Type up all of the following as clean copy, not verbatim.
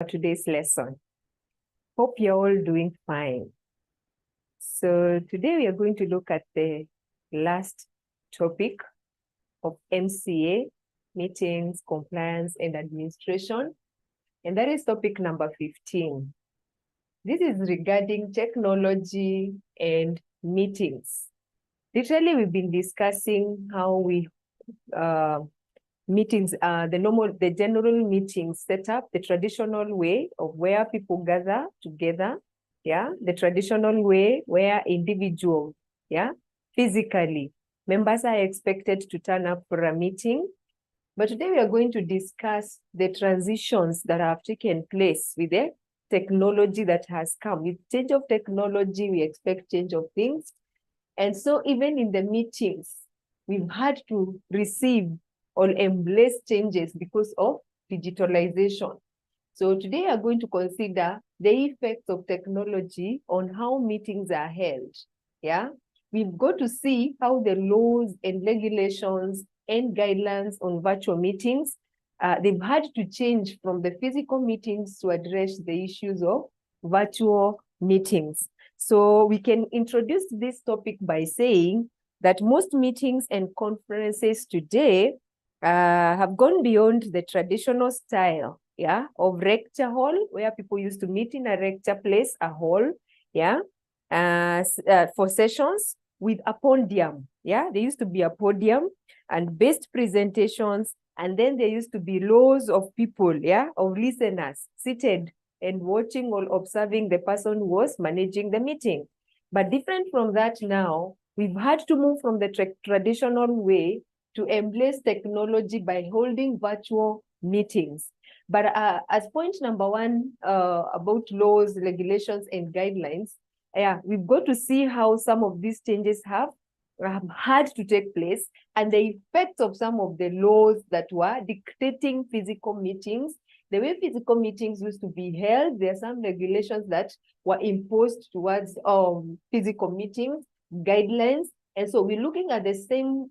Today's lesson. Hope you're all doing fine. So today we are going to look at the last topic of MCA, meetings, compliance, and administration. And that is topic number 15. This is regarding technology and meetings. Literally, we've been discussing how we meetings, the general meeting setup, the traditional way of where people gather together, the traditional way where individuals, physically, members are expected to turn up for a meeting. But today we are going to discuss the transitions that have taken place with the technology that has come. With change of technology, we expect change of things. And so even in the meetings, we've had to receive or embrace changes because of digitalization. So today we are going to consider the effects of technology on how meetings are held. We've got to see how the laws and regulations and guidelines on virtual meetings, they've had to change from the physical meetings to address the issues of virtual meetings. So we can introduce this topic by saying that most meetings and conferences today have gone beyond the traditional style, of lecture hall, where people used to meet in a lecture place, a hall, for sessions with a podium, there used to be a podium and based presentations, and then there used to be rows of people, of listeners seated and watching or observing the person who was managing the meeting. But different from that now, we've had to move from the traditional way to embrace technology by holding virtual meetings. But as point number one, about laws, regulations, and guidelines, we've got to see how some of these changes have had to take place and the effects of some of the laws that were dictating physical meetings. The way physical meetings used to be held, there are some regulations that were imposed towards physical meetings, guidelines. And so we're looking at the same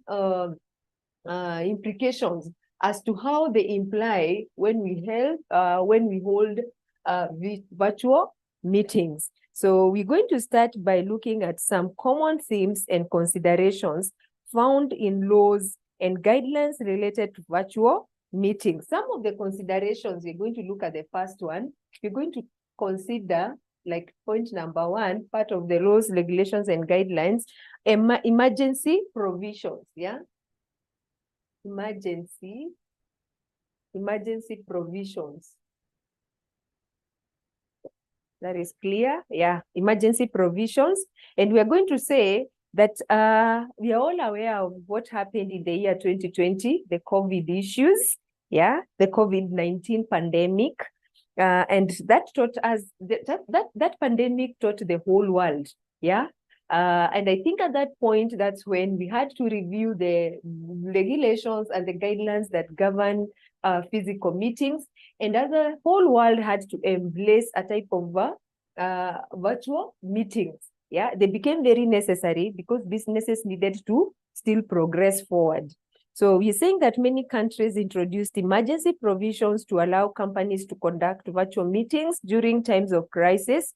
implications as to how they imply when we hold virtual meetings. So we're going to start by looking at some common themes and considerations found in laws and guidelines related to virtual meetings. Some of the considerations, we're going to look at the first one. We're going to consider, like point number one, part of the laws, regulations, and guidelines, emergency provisions, emergency provisions. That is clear, emergency provisions. And we are going to say that we are all aware of what happened in the year 2020, the COVID issues, the COVID-19 pandemic. And that taught us, that pandemic taught the whole world, and I think at that point, that's when we had to review the regulations and the guidelines that govern physical meetings. And as the whole world had to embrace a type of virtual meetings. They became very necessary because businesses needed to still progress forward. So we're saying that many countries introduced emergency provisions to allow companies to conduct virtual meetings during times of crisis,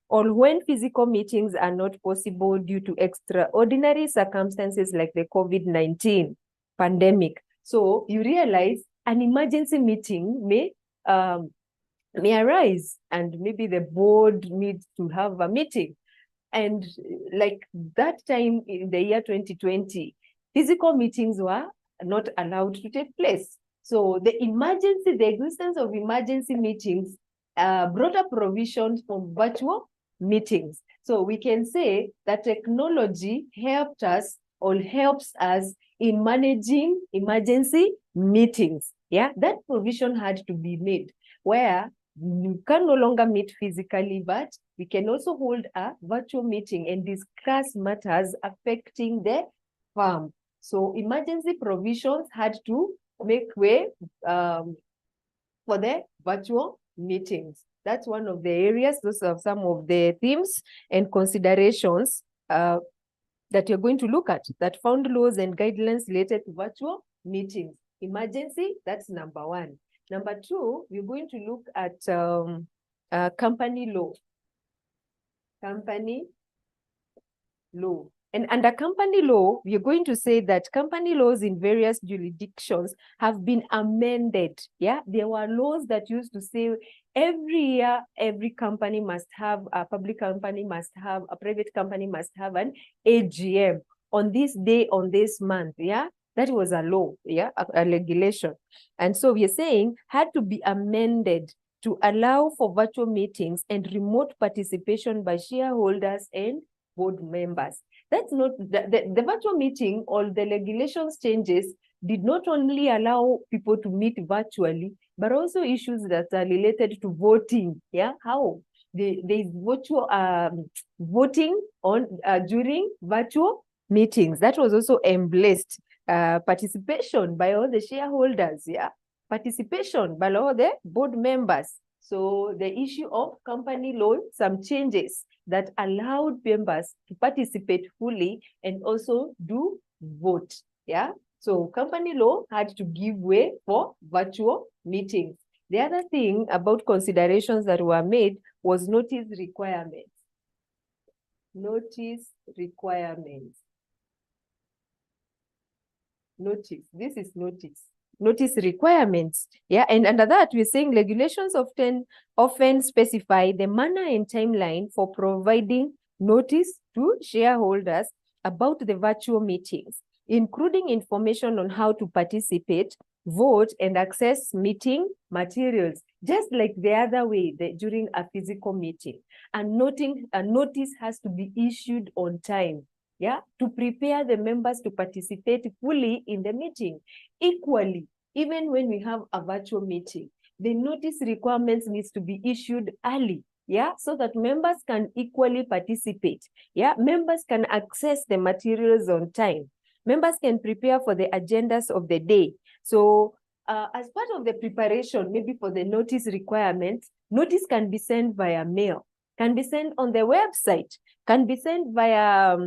or when physical meetings are not possible due to extraordinary circumstances like the COVID-19 pandemic. So you realize an emergency meeting may arise, and maybe the board needs to have a meeting. And like that time in the year 2020, physical meetings were not allowed to take place. So the existence of emergency meetings brought up provisions for virtual meetings. So we can say that technology helped us or helps us in managing emergency meetings. That provision had to be made where you can no longer meet physically, but we can also hold a virtual meeting and discuss matters affecting the firm. So emergency provisions had to make way for the virtual meetings. That's one of the areas. Those are some of the themes and considerations that you're going to look at that found laws and guidelines related to virtual meetings. Emergency, that's number one. Number two, we're going to look at company law. Company law. And under company law, we're going to say that company laws in various jurisdictions have been amended. Yeah, there were laws that used to say every year, every company must have, a public company must have, a private company must have an AGM on this day, on this month. Yeah, that was a law, yeah, a regulation. And so we're saying had to be amended to allow for virtual meetings and remote participation by shareholders and board members. That's not the virtual meeting or the regulations changes did not only allow people to meet virtually, but also issues that are related to voting. Yeah, how there is virtual voting on during virtual meetings. That was also embraced. Participation by all the shareholders. Yeah, participation by all the board members. So the issue of company law, some changes that allowed members to participate fully and also do vote. Yeah. So company law had to give way for virtual meetings. The other thing about considerations that were made was notice requirements. Notice requirements. Notice. This is notice. Notice requirements. Yeah, and under that, we're saying regulations often specify the manner and timeline for providing notice to shareholders about the virtual meetings, including information on how to participate, vote, and access meeting materials, just like the other way during a physical meeting. And a notice has to be issued on time. Yeah, to prepare the members to participate fully in the meeting. Equally, even when we have a virtual meeting, the notice requirements needs to be issued early. Yeah, so that members can equally participate. Yeah, members can access the materials on time. Members can prepare for the agendas of the day. So as part of the preparation, maybe for the notice requirements, notice can be sent via mail, can be sent on the website, can be sent via,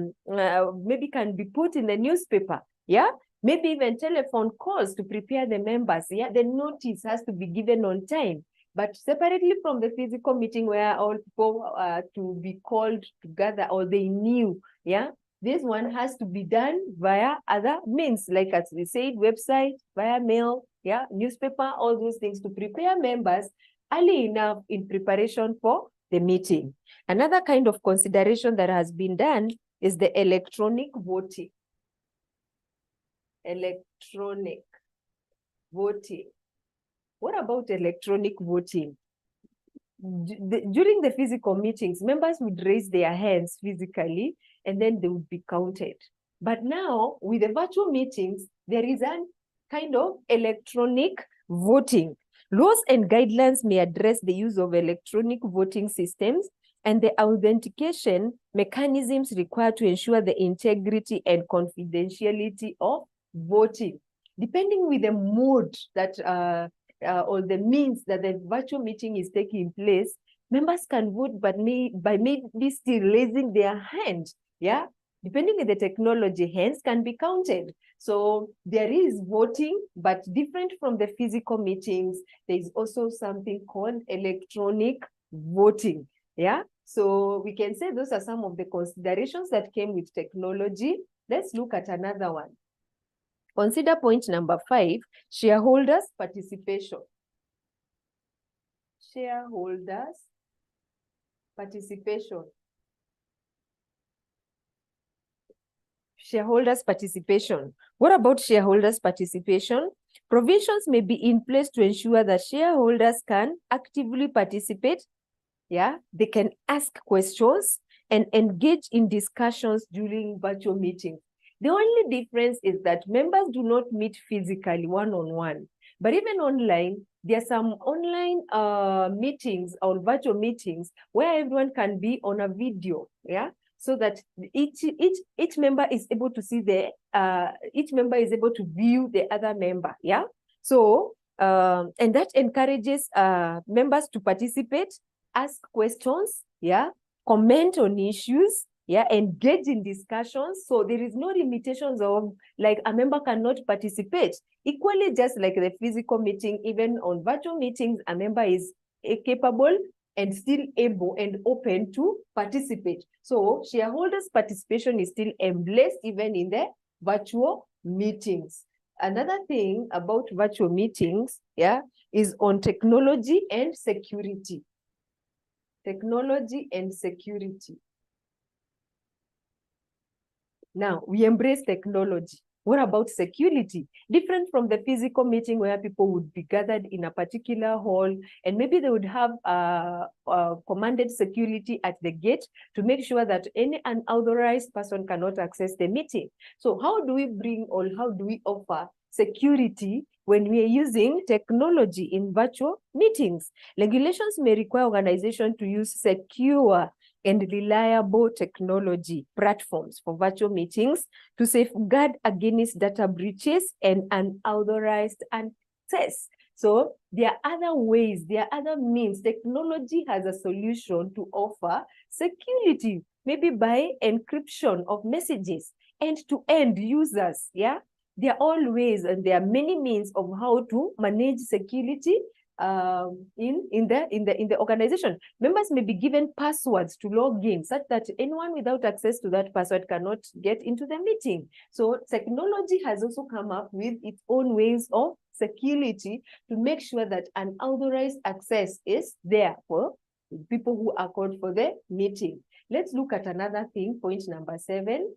maybe can be put in the newspaper. Yeah, maybe even telephone calls to prepare the members. Yeah, the notice has to be given on time, but separately from the physical meeting where all people to be called together or they knew. Yeah, this one has to be done via other means, like as we said, website, via mail, yeah, newspaper, all those things to prepare members early enough in preparation for the meeting. Another kind of consideration that has been done is the electronic voting. Electronic voting. What about electronic voting? During the physical meetings, members would raise their hands physically and then they would be counted. But now with the virtual meetings, there is a kind of electronic voting. Laws and guidelines may address the use of electronic voting systems and the authentication mechanisms required to ensure the integrity and confidentiality of voting. Depending with the mode that or the means that the virtual meeting is taking place, members can vote, but by maybe still raising their hand. Yeah, depending on the technology, hands can be counted. So there is voting, but different from the physical meetings, there is also something called electronic voting. Yeah, so we can say those are some of the considerations that came with technology. Let's look at another one. Consider point number 5, shareholders' participation. Shareholders' participation. Shareholders' participation. What about shareholders' participation? Provisions may be in place to ensure that shareholders can actively participate. Yeah, they can ask questions and engage in discussions during virtual meetings. The only difference is that members do not meet physically one-on-one, but even online, there are some online meetings or virtual meetings where everyone can be on a video, yeah, so that each member is able to see each member is able to view the other member, yeah. So and that encourages members to participate, ask questions, yeah, comment on issues, yeah, engage in discussions. So there is no limitations of like a member cannot participate. Equally, just like the physical meeting, even on virtual meetings, a member is capable and still able and open to participate. So shareholders' participation is still embraced even in the virtual meetings. Another thing about virtual meetings, yeah, is on technology and security. Technology and security. Now, we embrace technology. What about security? Different from the physical meeting where people would be gathered in a particular hall, and maybe they would have commanded security at the gate to make sure that any unauthorized person cannot access the meeting. So how do we bring or how do we offer security when we are using technology in virtual meetings? Regulations may require organizations to use secure and reliable technology platforms for virtual meetings to safeguard against data breaches and unauthorized access. So there are other ways, there are other means. Technology has a solution to offer security, maybe by encryption of messages, end-to-end users, yeah? There are all ways and there are many means of how to manage security in the organization. Members may be given passwords to log in such that anyone without access to that password cannot get into the meeting. So technology has also come up with its own ways of security to make sure that unauthorized access is there for people who are called for the meeting. Let's look at another thing, point number 7.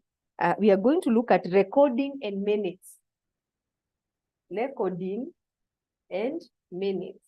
We are going to look at recording and minutes. Recording and minutes.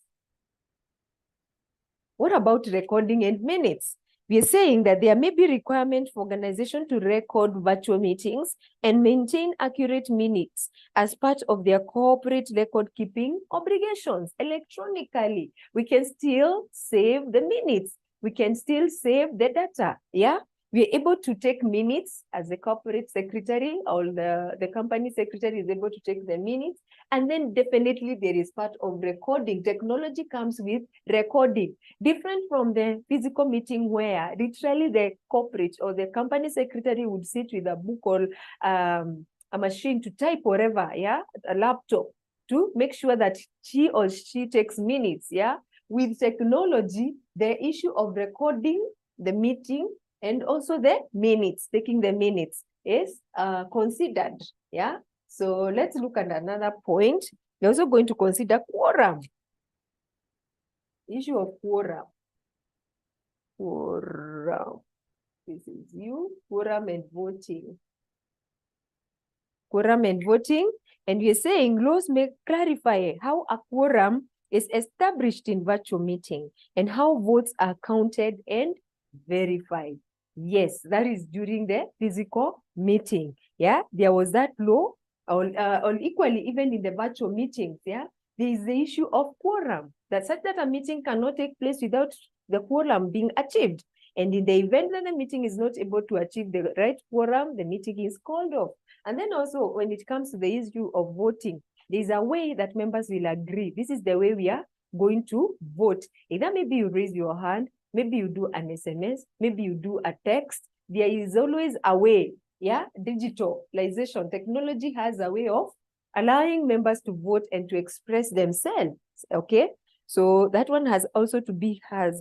What about recording and minutes? We are saying that there may be requirement for organization to record virtual meetings and maintain accurate minutes as part of their corporate record keeping obligations electronically. We can still save the minutes. We can still save the data, yeah? We are able to take minutes as a corporate secretary, or the company secretary is able to take the minutes. And then definitely there is part of recording. Technology comes with recording, different from the physical meeting where literally the corporate or the company secretary would sit with a book or a machine to type whatever, yeah, a laptop to make sure that he or she takes minutes, yeah. With technology, the issue of recording the meeting and also the minutes, taking the minutes is considered, yeah. So let's look at another point. We're also going to consider quorum. Issue of quorum. Quorum. This is you. Quorum and voting. Quorum and voting. And we're saying laws may clarify how a quorum is established in virtual meeting and how votes are counted and verified. Yes, that is during the physical meeting. Yeah, there was that law. Or equally, even in the virtual meetings, yeah, there is the issue of quorum, that such that a meeting cannot take place without the quorum being achieved. And in the event that the meeting is not able to achieve the right quorum, the meeting is called off. And then also, when it comes to the issue of voting, there is a way that members will agree. This is the way we are going to vote. Either maybe you raise your hand, maybe you do an SMS, maybe you do a text. There is always a way. Yeah, digitalization, technology has a way of allowing members to vote and to express themselves, okay? So that one has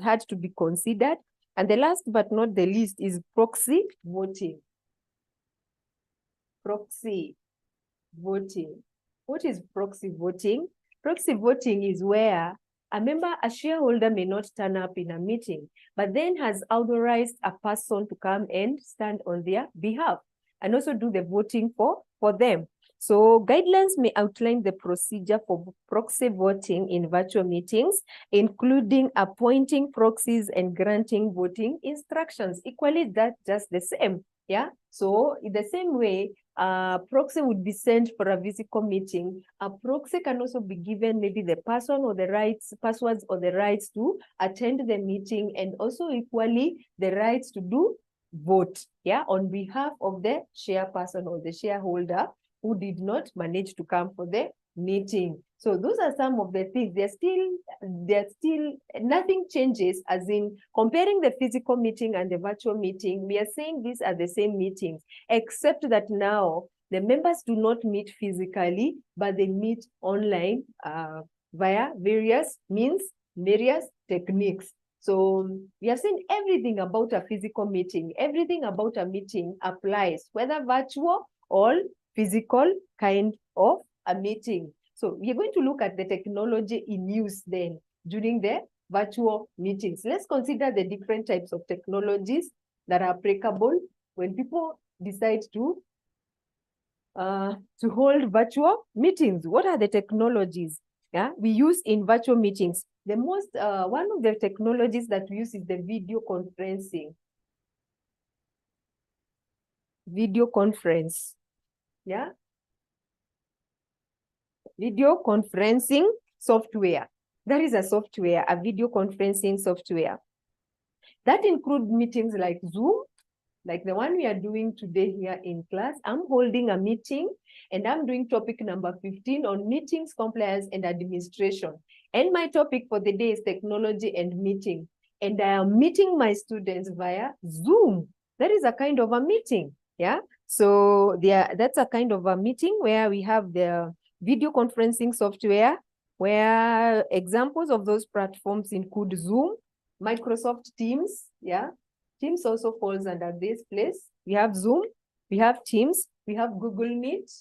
had to be considered. And the last but not the least is proxy voting. Proxy voting. What is proxy voting? Proxy voting is where a shareholder may not turn up in a meeting, but then has authorized a person to come and stand on their behalf and also do the voting for them. So guidelines may outline the procedure for proxy voting in virtual meetings, including appointing proxies and granting voting instructions. Equally, that's just the same. Yeah. So in the same way, proxy would be sent for a physical meeting. A proxy can also be given maybe the person or the rights, passwords or the rights to attend the meeting, and also equally the rights to do vote, yeah, on behalf of the chairperson or the shareholder who did not manage to come for the meeting. So those are some of the things. They're still, nothing changes, as in comparing the physical meeting and the virtual meeting. We are saying these are the same meetings, except that now the members do not meet physically, but they meet online via various means, various techniques. So we are saying everything about a physical meeting, everything about a meeting applies, whether virtual or physical kind of a meeting. So we're going to look at the technology in use then during the virtual meetings. Let's consider the different types of technologies that are applicable when people decide to hold virtual meetings. What are the technologies we use in virtual meetings? The most, one of the technologies that we use is the video conferencing. Video conference, video conferencing software. That is a software, a video conferencing software. That includes meetings like Zoom, like the one we are doing today here in class. I'm holding a meeting and I'm doing topic number 15 on meetings, compliance, and administration. And my topic for the day is technology and meeting. And I am meeting my students via Zoom. That is a kind of a meeting, So that's a kind of a meeting where we have the video conferencing software, where examples of those platforms include Zoom, Microsoft Teams, Teams also falls under this place. We have Zoom, we have Teams, we have Google Meet.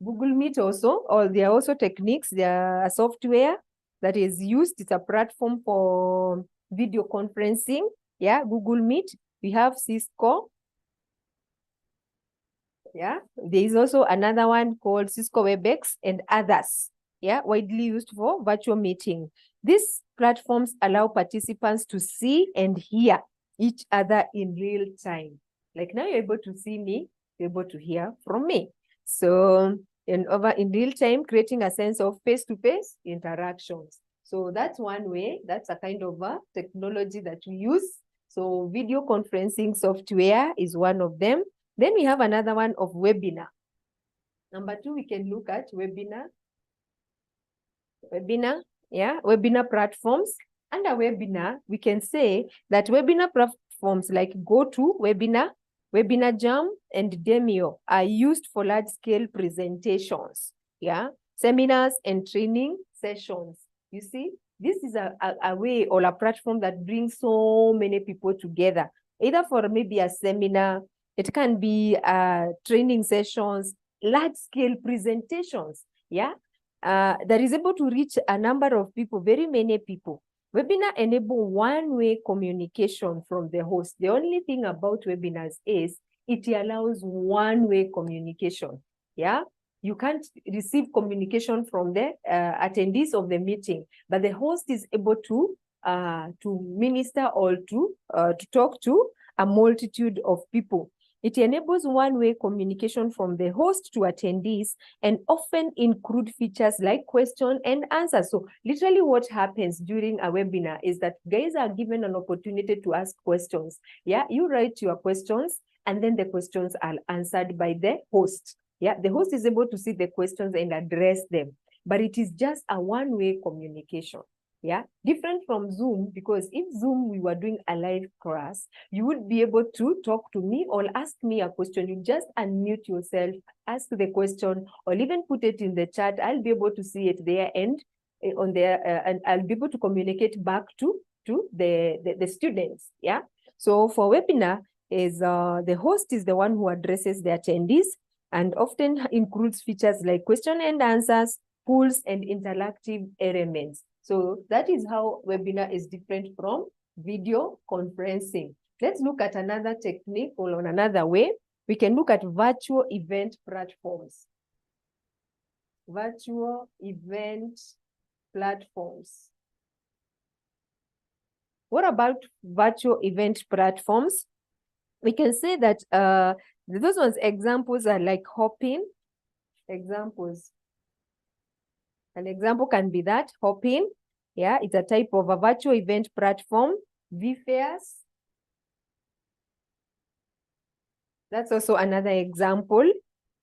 Google Meet also, or there are also techniques, there are a software that is used. It's a platform for video conferencing. Google Meet. We have Cisco. There is also another one called Cisco WebEx and others. Widely used for virtual meeting. These platforms allow participants to see and hear each other in real time. Like now you're able to see me, you're able to hear from me. So in real time, creating a sense of face-to-face interactions. So that's one way, that's a kind of a technology that we use. So video conferencing software is one of them. Then we have another one of webinar. Number 2, we can look at webinar. Webinar platforms. Under webinar, we can say that webinar platforms like GoToWebinar, Webinar Jam, and Demio are used for large-scale presentations, seminars and training sessions. You see, this is a way or a platform that brings so many people together, either for maybe a seminar, it can be training sessions, large-scale presentations, that is able to reach a number of people, very many people. Webinar enable one-way communication from the host. The only thing about webinars is it allows one-way communication. You can't receive communication from the attendees of the meeting, but the host is able to minister or to talk to a multitude of people. It enables one-way communication from the host to attendees and often include features like question and answer. So literally what happens during a webinar is that guys are given an opportunity to ask questions. You write your questions and then the questions are answered by the host. The host is able to see the questions and address them, but it is just a one-way communication. Different from Zoom, because if Zoom, we were doing a live class, you would be able to talk to me or ask me a question. You just unmute yourself, ask the question, or even put it in the chat. I'll be able to see it there and on there, and I'll be able to communicate back to the students. So for webinar, is the host is the one who addresses the attendees and often includes features like question and answers, polls, and interactive elements. So that is how webinar is different from video conferencing. Let's look at another technique or on another way. We can look at virtual event platforms. Virtual event platforms. What about virtual event platforms? We can say that those ones examples are like Hopin. Examples. An example can be that Hopin. It's a type of a virtual event platform. vFairs. That's also another example.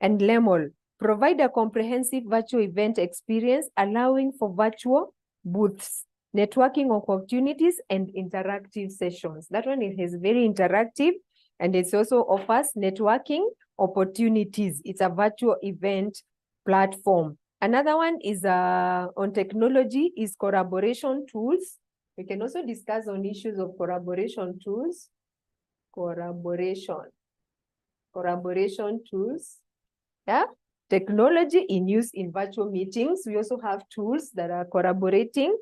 And Lemol. Provide a comprehensive virtual event experience, allowing for virtual booths, networking opportunities, and interactive sessions. That one is very interactive, and it also offers networking opportunities. It's a virtual event platform. Another one is on technology is collaboration tools. We can also discuss on issues of collaboration tools. Collaboration tools. Yeah. Technology in use in virtual meetings. We also have tools that are collaboration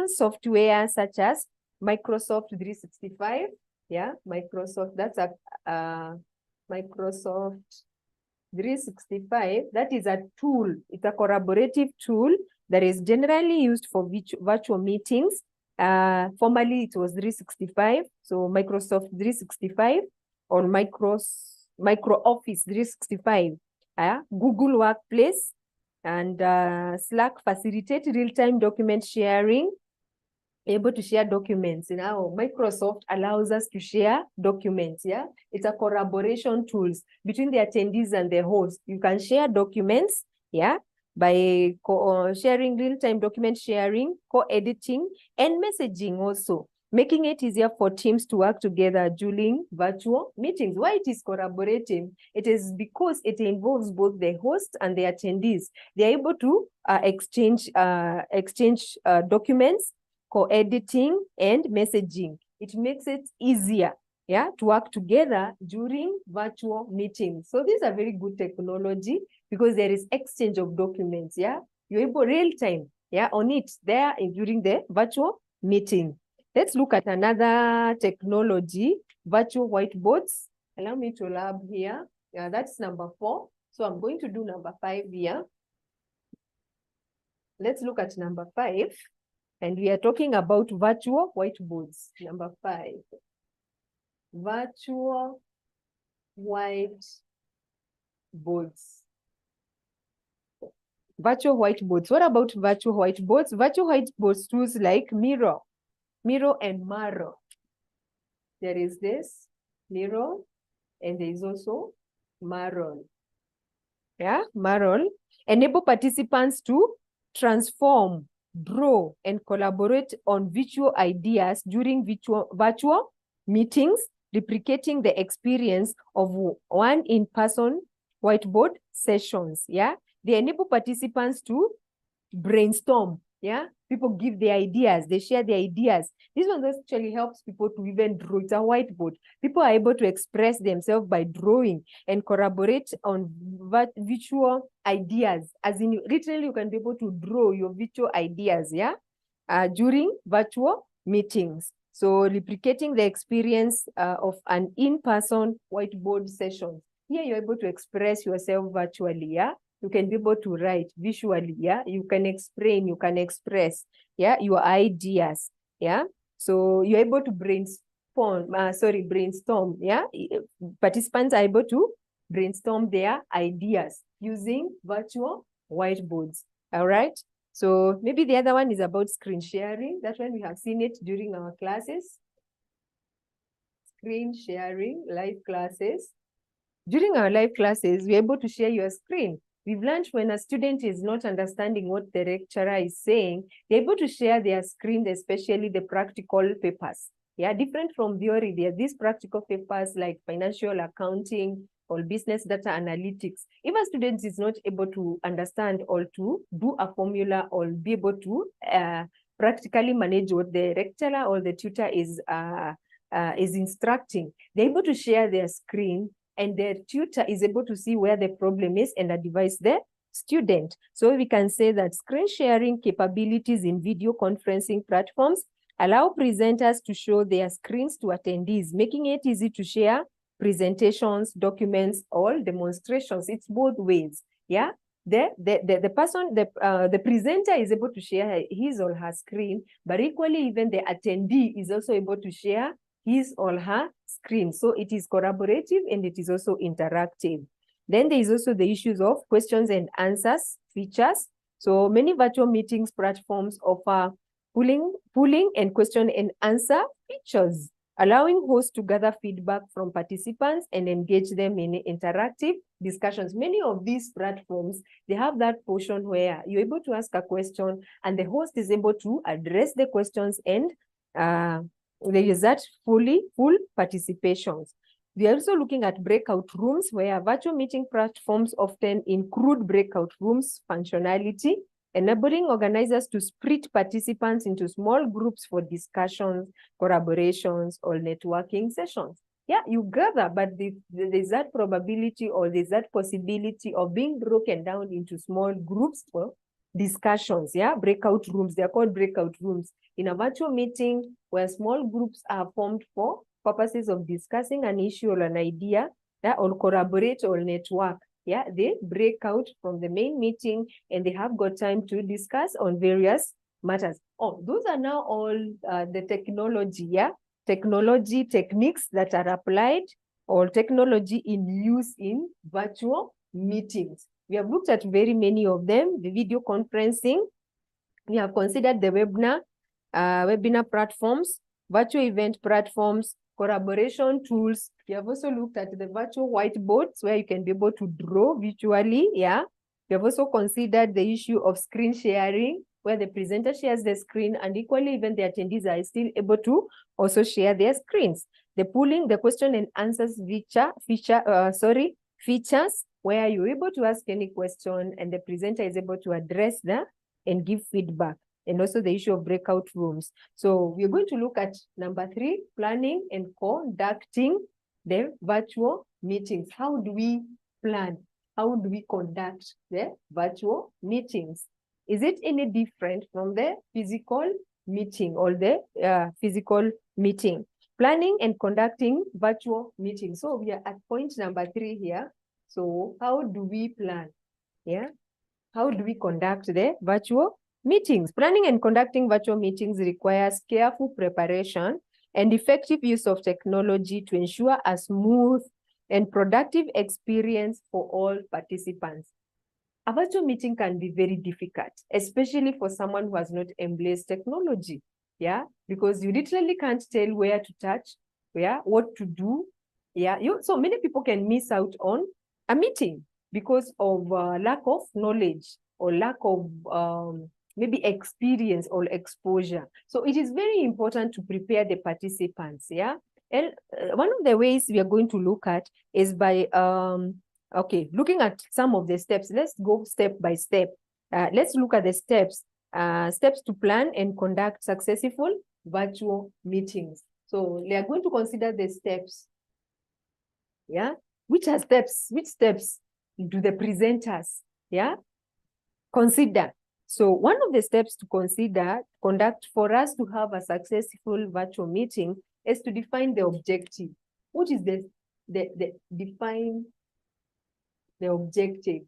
software such as Microsoft 365. Yeah, Microsoft, that's a Microsoft 365. That is a tool. It's a collaborative tool that is generally used for virtual meetings. Formerly, it was 365. So Microsoft 365 or Micro Office 365. Google Workplace and Slack facilitate real-time document sharing, able to share documents. Now, Microsoft allows us to share documents, yeah? It's a collaboration tools between the attendees and the host. You can share documents, yeah? By sharing real-time document sharing, co-editing, and messaging also, making it easier for teams to work together during virtual meetings. Why it is collaborative? It is because it involves both the host and the attendees. They are able to exchange documents, co-editing, and messaging. It makes it easier, yeah, to work together during virtual meetings. So these are very good technology because there is exchange of documents, yeah. You're able real time, yeah, on it there during the virtual meeting. Let's look at another technology, virtual whiteboards. Allow me to lab here. Yeah, that's number 4. So I'm going to do number 5 here. Let's look at number 5. And we are talking about virtual whiteboards. Number 5. Virtual whiteboards. Virtual whiteboards. What about virtual whiteboards? Virtual whiteboards tools like Miro and Maro. There is this Miro, and there is also Marol. Yeah, Marol. Enable participants to transform, draw, and collaborate on visual ideas during virtual meetings, replicating the experience of one in-person whiteboard sessions. Yeah, they enable participants to brainstorm. Yeah, people give their ideas, they share their ideas. This one actually helps people to even draw. It's a whiteboard. People are able to express themselves by drawing and collaborate on visual ideas. As in, literally, you can be able to draw your visual ideas, yeah, during virtual meetings. So replicating the experience of an in-person whiteboard session. Here, you're able to express yourself virtually, yeah. You can be able to write visually, yeah. You can explain, you can express, yeah, your ideas, yeah. So you're able to brainstorm, yeah. Participants are able to brainstorm their ideas using virtual whiteboards, all right. So maybe the other one is about screen sharing. That's when we have seen it during our classes. Screen sharing, live classes. During our live classes, we're able to share your screen. We've learned when a student is not understanding what the lecturer is saying, they're able to share their screen, especially the practical papers. Yeah, different from theory. There are these practical papers like financial accounting or business data analytics. If a student is not able to understand or to do a formula or be able to practically manage what the lecturer or the tutor is instructing, they're able to share their screen, and the tutor is able to see where the problem is and advise the student. So we can say that screen sharing capabilities in video conferencing platforms allow presenters to show their screens to attendees, making it easy to share presentations, documents, or demonstrations. It's both ways, yeah. The presenter is able to share his or her screen, but equally even the attendee is also able to share his or her screen. So it is collaborative and it is also interactive. Then there is also the issues of questions and answers features. So many virtual meetings platforms offer polling and question and answer features. allowing hosts to gather feedback from participants and engage them in interactive discussions. Many of these platforms, they have that portion where you're able to ask a question and the host is able to address the questions, and there is that full participations. We are also looking at breakout rooms, where virtual meeting platforms often include breakout rooms functionality, enabling organizers to split participants into small groups for discussions, collaborations, or networking sessions. Yeah, you gather, but there's that probability, or there's that possibility of being broken down into small groups for discussions. Yeah, breakout rooms, they're called breakout rooms. In a virtual meeting, where small groups are formed for purposes of discussing an issue or an idea, yeah, or collaborate or network. Yeah, they break out from the main meeting and they have got time to discuss on various matters. Oh, those are now all the technology, yeah? Technology techniques that are applied, or technology in use in virtual meetings. We have looked at very many of them: the video conferencing. We have considered the webinar platforms, virtual event platforms, collaboration tools. We have also looked at the virtual whiteboards, where you can be able to draw virtually. Yeah. We have also considered the issue of screen sharing, where the presenter shares the screen and equally even the attendees are still able to also share their screens. The pooling, the question and answers features, where you're able to ask any question and the presenter is able to address that and give feedback. And also the issue of breakout rooms. So we're going to look at number 3, planning and conducting the virtual meetings. How do we plan? How do we conduct the virtual meetings? Is it any different from the physical meeting or the physical meeting? Planning and conducting virtual meetings. So we are at point number 3 here. So how do we plan? Yeah. How do we conduct the virtual meetings? Planning and conducting virtual meetings requires careful preparation and effective use of technology to ensure a smooth and productive experience for all participants. A virtual meeting can be very difficult, especially for someone who has not embraced technology. Yeah, because you literally can't tell where to touch, what to do. Yeah, so many people can miss out on a meeting because of lack of knowledge or lack of maybe experience or exposure. So it is very important to prepare the participants. Yeah, and one of the ways we are going to look at is by looking at some of the steps. Let's go step by step. Let's look at the steps to plan and conduct successful virtual meetings. So we are going to consider the steps. Yeah, which steps do the presenters consider? So one of the steps to conduct for us to have a successful virtual meeting is to define the objective. What is define the objective?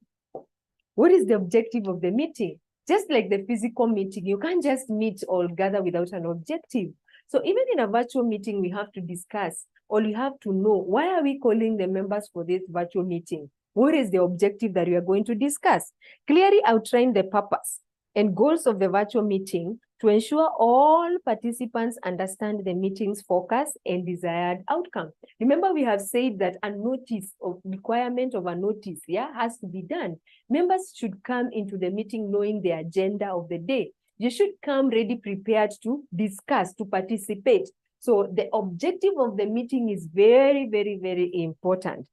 What is the objective of the meeting? Just like the physical meeting, you can't just meet or gather without an objective. So even in a virtual meeting, we have to discuss, or you have to know, why are we calling the members for this virtual meeting? What is the objective that we are going to discuss? Clearly outline the purpose and goals of the virtual meeting to ensure all participants understand the meeting's focus and desired outcome. Remember, we have said that a notice of requirement of a notice has to be done. Members should come into the meeting knowing the agenda of the day. You should come ready, prepared to discuss, to participate. So the objective of the meeting is very, very, very important,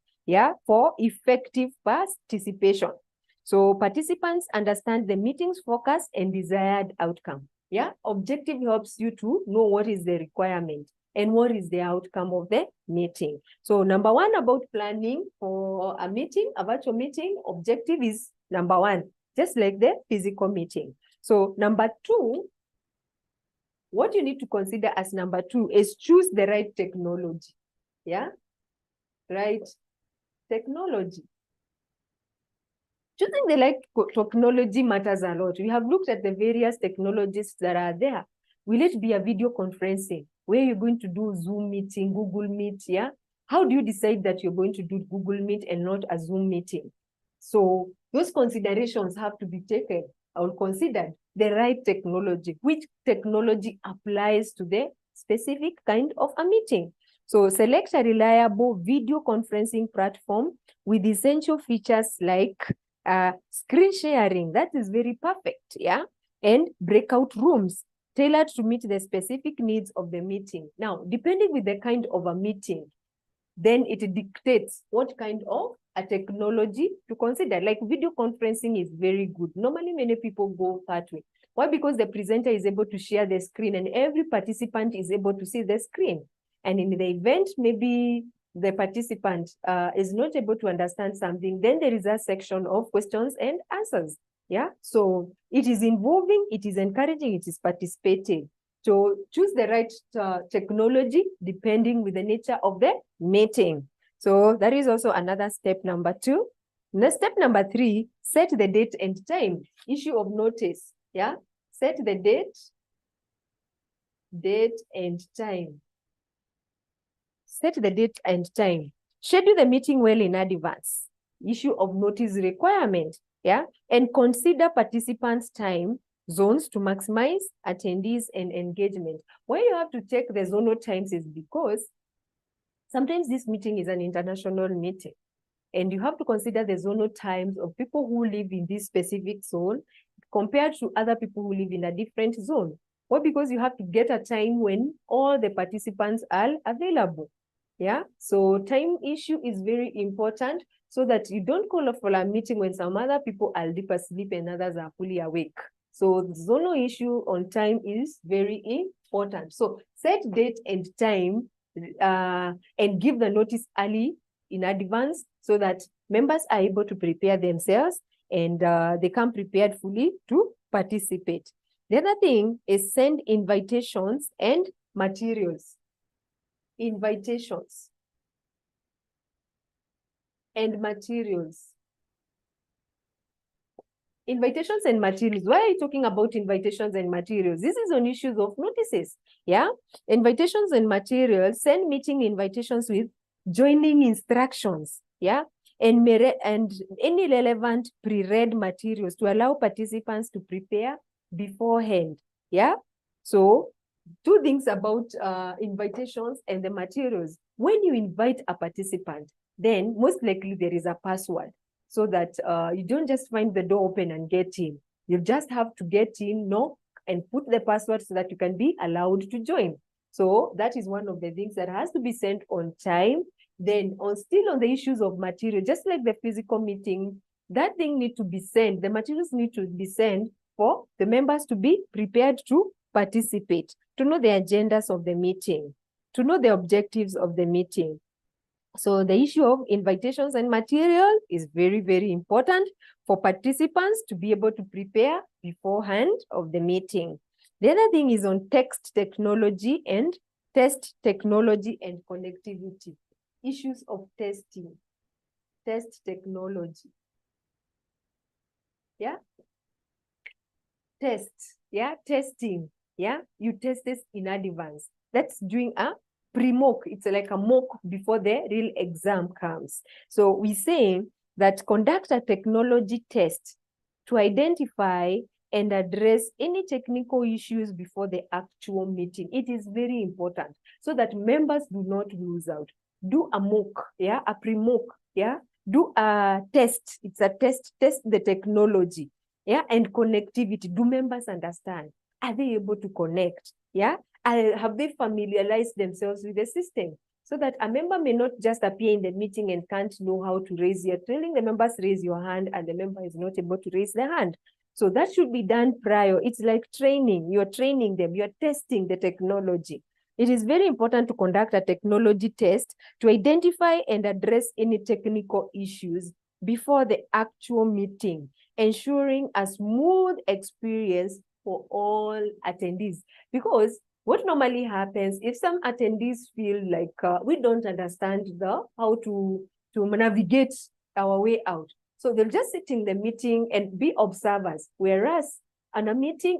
for effective participation. So participants understand the meeting's focus and desired outcome. Objective helps you to know what is the requirement and what is the outcome of the meeting. So number 1 about planning for a meeting, a virtual meeting, objective is number 1, just like the physical meeting. So number 2, what you need to consider as number 2 is choose the right technology. Right technology. Choosing the right technology matters a lot. We have looked at the various technologies that are there. Will it be a video conferencing where you're going to do Zoom meeting, Google Meet? How do you decide that you're going to do Google Meet and not a Zoom meeting? So those considerations have to be taken or considered. The right technology, which technology applies to the specific kind of a meeting. So select a reliable video conferencing platform with essential features like screen sharing. That is very perfect, yeah? And breakout rooms tailored to meet the specific needs of the meeting. Now, depending with the kind of a meeting, then it dictates what kind of a technology to consider. Like video conferencing is very good. Normally, many people go that way. Why? Because the presenter is able to share the screen and every participant is able to see the screen. And in the event, maybe the participant is not able to understand something, then there is a section of questions and answers. Yeah, so it is involving, it is encouraging, it is participating. So choose the right technology depending with the nature of the meeting. So that is also another step number 2. Now, step number 3, set the date and time. Issue of notice. Yeah, set the date and time. Set the date and time. Schedule the meeting well in advance. Issue of notice requirement. Yeah, and consider participants' time zones to maximize attendees and engagement. Why you have to check the zonal times is because sometimes this meeting is an international meeting and you have to consider the zonal times of people who live in this specific zone compared to other people who live in a different zone. Well, because you have to get a time when all the participants are available. Yeah, so time issue is very important so that you don't call for a meeting when some other people are deep asleep and others are fully awake. So the zonal issue on time is very important. So set date and time and give the notice early in advance so that members are able to prepare themselves and they come prepared fully to participate. The other thing is send invitations and materials. Invitations and materials. Invitations and materials. Why are you talking about invitations and materials? This is on issues of notices. Yeah. Invitations and materials. Send meeting invitations with joining instructions. Yeah. And any relevant pre-read materials to allow participants to prepare beforehand. Yeah. So 2 things about invitations and the materials. When you invite a participant, then most likely there is a password so that you don't just find the door open and get in. You just have to get in, knock, and put the password so that you can be allowed to join. So that is one of the things that has to be sent on time. Then still on the issues of material, just like the physical meeting, that thing need to be sent. The materials need to be sent for the members to be prepared to participate, to know the agendas of the meeting, to know the objectives of the meeting. So the issue of invitations and material is very, very important for participants to be able to prepare beforehand of the meeting. The other thing is on text technology and test technology and connectivity. Issues of testing, test technology. Yeah. Test, yeah, testing, yeah, you test this in advance. That's doing a pre-mock. It's like a mock before the real exam comes. So we say that conduct a technology test to identify and address any technical issues before the actual meeting. It is very important so that members do not lose out. Do a mock, yeah, a pre-mock, yeah, do a test. It's a test the technology. Yeah, and connectivity. Do members understand? Are they able to connect? Yeah, have they familiarized themselves with the system? So that a member may not just appear in the meeting and can't know how to raise. You're telling the members raise your hand and the member is not able to raise their hand. So that should be done prior. It's like training. You're training them. You're testing the technology. It is very important to conduct a technology test to identify and address any technical issues before the actual meeting, ensuring a smooth experience for all attendees. Because what normally happens, if some attendees feel like we don't understand how to navigate our way out, so they'll just sit in the meeting and be observers. Whereas in a meeting,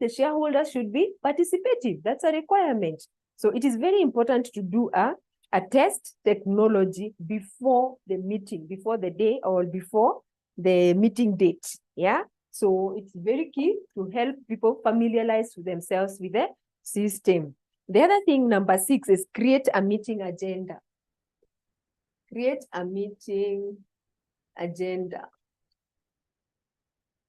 the shareholders should be participative. That's a requirement. So it is very important to do a test technology before the meeting, before the day or before the meeting date. Yeah. So it's very key to help people familiarize themselves with the system. The other thing, number 6, is create a meeting agenda. Create a meeting agenda.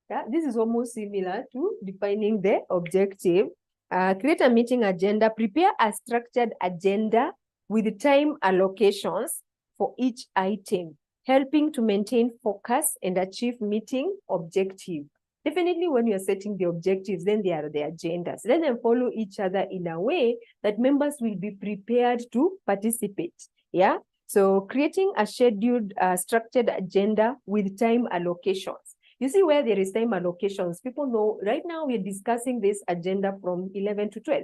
Yeah, this is almost similar to defining the objective. Create a meeting agenda. Prepare a structured agenda with time allocations for each item, helping to maintain focus and achieve meeting objective. Definitely when you're setting the objectives, then they are the agendas. Let them follow each other in a way that members will be prepared to participate. Yeah. So creating a scheduled, structured agenda with time allocations. You see where there is time allocations, people know right now we're discussing this agenda from 11 to 12.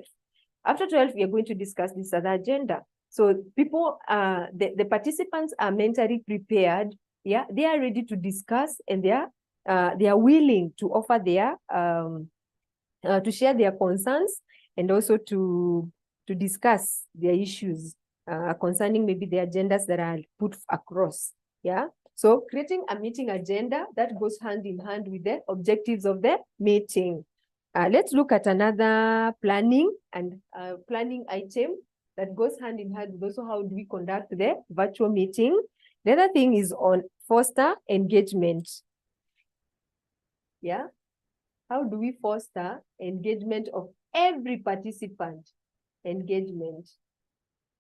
After 12, we are going to discuss this other agenda. So people, the participants are mentally prepared. Yeah, they are ready to discuss, and they are willing to offer their, to share their concerns, and also to discuss their issues concerning maybe the agendas that are put across. Yeah. So creating a meeting agenda that goes hand in hand with the objectives of the meeting. Let's look at another planning item that goes hand in hand with also how do we conduct the virtual meeting. The other thing is on foster engagement. Yeah. How do we foster engagement of every participant? Engagement.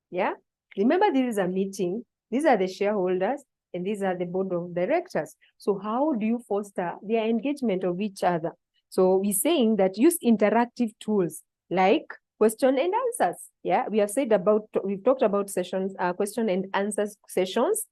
Yeah. Remember, this is a meeting. These are the shareholders, and these are the board of directors. So how do you foster their engagement of each other? So we're saying that use interactive tools like question and answers. Yeah, we've talked about sessions, question and answers sessions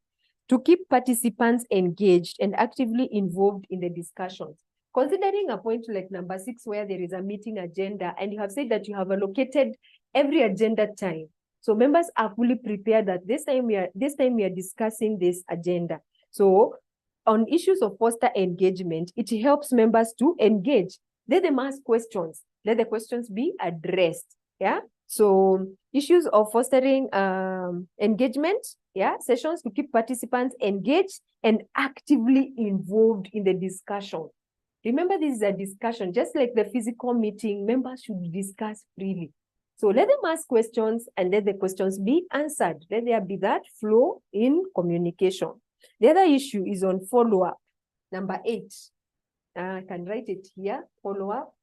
to keep participants engaged and actively involved in the discussions. Considering a point like number 6, where there is a meeting agenda, and you have said that you have allocated every agenda time. So members are fully prepared that this time we are discussing this agenda. So on issues of foster engagement, it helps members to engage. Let them ask questions. Let the questions be addressed. Yeah. So issues of fostering engagement, yeah, sessions to keep participants engaged and actively involved in the discussion. Remember, this is a discussion, just like the physical meeting, members should discuss freely. So let them ask questions and let the questions be answered. Let there be that flow in communication. The other issue is on follow-up. Number 8. I can write it here, follow-up.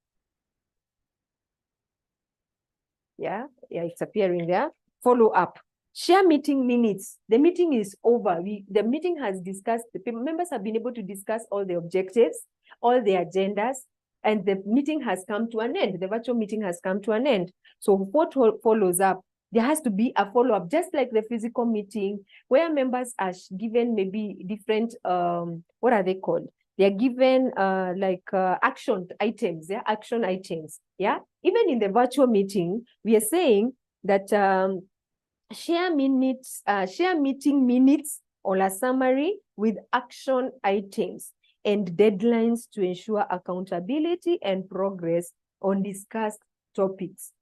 Yeah, it's appearing there. Follow-up. Share meeting minutes. The meeting is over. The meeting has discussed, the members have been able to discuss all the objectives, all the agendas, and the meeting has come to an end. The virtual meeting has come to an end. So what follows up? There has to be a follow-up, just like the physical meeting, where members are given maybe different, what are they called? They're given action items, yeah, action items, yeah. Even in the virtual meeting, we are saying that share meeting minutes or a summary with action items and deadlines to ensure accountability and progress on discussed topics.